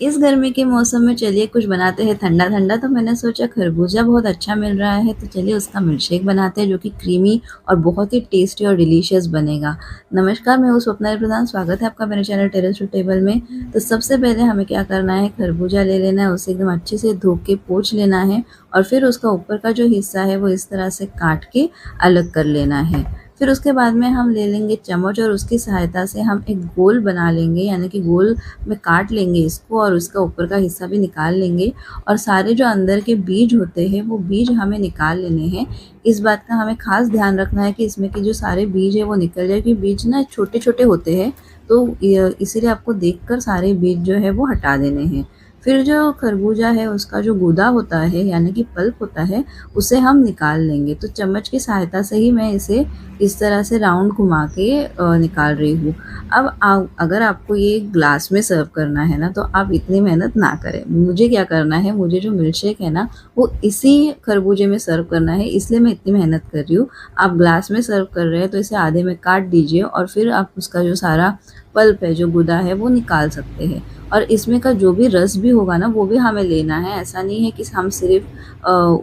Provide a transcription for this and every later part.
इस गर्मी के मौसम में चलिए कुछ बनाते हैं ठंडा-ठंडा, तो मैंने सोचा खरबूजा बहुत अच्छा मिल रहा है, तो चलिए उसका मिल्कशेक बनाते हैं जो कि क्रीमी और बहुत ही टेस्टी और डिलीशियस बनेगा। नमस्कार, मैं हूँ स्वप्ना प्रधान, स्वागत है आपका मेरे चैनल टेरेस टू टेबल में। तो सबसे पहले हमें क्या करना है, खरबूजा ले लेना है, उसे एकदम अच्छे से धो के पोंछ लेना है और फिर उसका ऊपर का जो हिस्सा है वो इस तरह से काट के अलग कर लेना है। फिर उसके बाद में हम ले लेंगे चम्मच और उसकी सहायता से हम एक गोल बना लेंगे, यानी कि गोल में काट लेंगे इसको और उसका ऊपर का हिस्सा भी निकाल लेंगे और सारे जो अंदर के बीज होते हैं वो बीज हमें निकाल लेने हैं। इस बात का हमें ख़ास ध्यान रखना है कि इसमें के जो सारे बीज है वो निकल जाए, क्योंकि बीज ना छोटे-छोटे होते हैं, तो इसीलिए आपको देखकर सारे बीज जो है वो हटा देने हैं। फिर जो खरबूजा है उसका जो गूदा होता है, यानी कि पल्प होता है, उसे हम निकाल लेंगे। तो चम्मच की सहायता से ही मैं इसे इस तरह से राउंड घुमा के निकाल रही हूँ। अब अगर आपको ये ग्लास में सर्व करना है ना, तो आप इतनी मेहनत ना करें। मुझे क्या करना है, मुझे जो मिल्कशेक है ना वो इसी खरबूजे में सर्व करना है, इसलिए मैं इतनी मेहनत कर रही हूँ। आप ग्लास में सर्व कर रहे हैं तो इसे आधे में काट दीजिए और फिर आप उसका जो सारा पल्प है, जो गूदा है, वो निकाल सकते हैं। और इसमें का जो भी रस भी होगा ना वो भी हमें लेना है। ऐसा नहीं है कि हम सिर्फ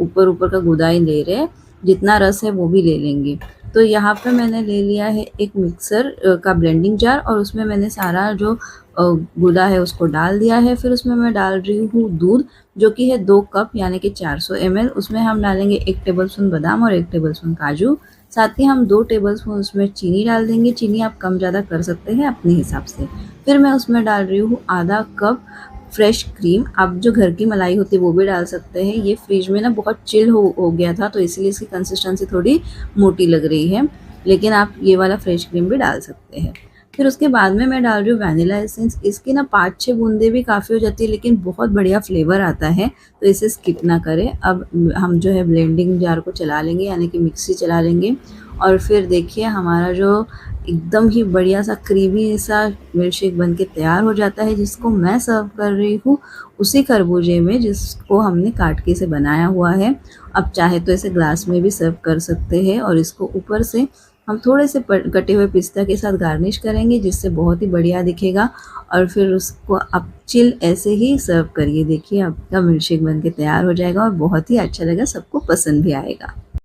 ऊपर-ऊपर का गूदा ही ले रहे हैं, जितना रस है वो भी ले लेंगे। तो यहाँ पे मैंने ले लिया है एक मिक्सर का ब्लेंडिंग जार और उसमें मैंने सारा जो गूदा है उसको डाल दिया है। फिर उसमें मैं डाल रही हूँ दूध, जो कि है 2 कप यानी कि 400 ml। उसमें हम डालेंगे 1 टेबलस्पून बादाम और 1 टेबलस्पून काजू। साथ ही हम 2 टेबलस्पून उसमें चीनी डाल देंगे। चीनी आप कम ज़्यादा कर सकते हैं अपने हिसाब से। फिर मैं उसमें डाल रही हूँ आधा कप फ्रेश क्रीम। आप जो घर की मलाई होती है वो भी डाल सकते हैं। ये फ्रिज में ना बहुत चिल हो गया था, तो इसीलिए इसकी कंसिस्टेंसी थोड़ी मोटी लग रही है, लेकिन आप ये वाला फ्रेश क्रीम भी डाल सकते हैं। फिर उसके बाद में मैं डाल रही हूँ वैनिला एसेंस। इसकी ना 5-6 बूंदें भी काफ़ी हो जाती है, लेकिन बहुत बढ़िया फ्लेवर आता है, तो इसे स्किप ना करें। अब हम जो है ब्लेंडिंग जार को चला लेंगे, यानी कि मिक्सी चला लेंगे और फिर देखिए हमारा जो एकदम ही बढ़िया सा क्रीमी सा मिल्कशेक बन के तैयार हो जाता है, जिसको मैं सर्व कर रही हूँ उसी खरबूजे में जिसको हमने काट के इसे बनाया हुआ है। अब चाहे तो इसे ग्लास में भी सर्व कर सकते हैं और इसको ऊपर से हम थोड़े से कटे हुए पिस्ता के साथ गार्निश करेंगे, जिससे बहुत ही बढ़िया दिखेगा। और फिर उसको आप चिल ऐसे ही सर्व करिए। देखिए आपका मिल्कशेक बन के तैयार हो जाएगा और बहुत ही अच्छा लगेगा, सबको पसंद भी आएगा।